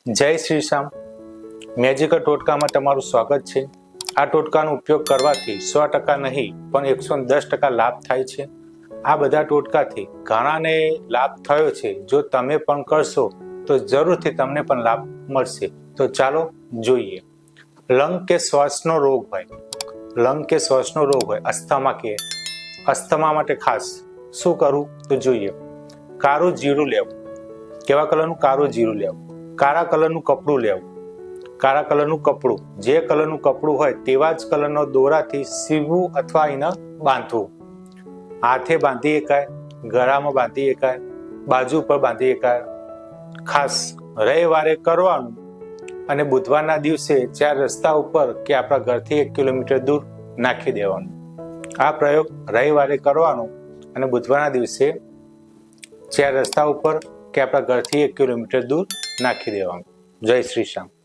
જય શ્રી શ્યામ. મેજિકલ ટોટકામાં તમારું સ્વાગત છે. આ ટોટકાનો ઉપયોગ કરવાથી 100% નહીં પણ 110% લાભ થાય છે. આ બધા ટોટકાથી ઘણાને લાભ થયો છે. જો તમે પણ કરશો તો જરૂરથી તમને પણ લાભ મળશે. તો ચાલો જોઈએ. લંગ કે શ્વાસનો રોગ હોય, અસ્થમા કે અસ્થમા માટે ખાસ શું કરવું તો જોઈએ. કાળું જીરું લેવું. કેવા કલરનું? કાળું જીરું લેવું. કાળા કલરનું કપડું લેવું. કાળા કલરનું કપડું, જે કલરનું કપડું હોય તેવા જ કલરનો દોરાથી સીવવું અથવા એને બાંધવું. હાથે બાંધી શકાય, ગળામાં બાંધી શકાય, બાજુ પર બાંધી શકાય. ખાસ રવિવારે કરવાનું અને બુધવારના દિવસે ચાર રસ્તા ઉપર કે આપણા ઘરથી 1 કિલોમીટર દૂર નાખી દેવાનું. આ પ્રયોગ રવિવારે કરવાનો અને બુધવારના દિવસે ચાર રસ્તા ઉપર કે આપણા ઘરથી 1 કિલોમીટર દૂર નાખી દેવાનું. જય શ્રી શ્યામ.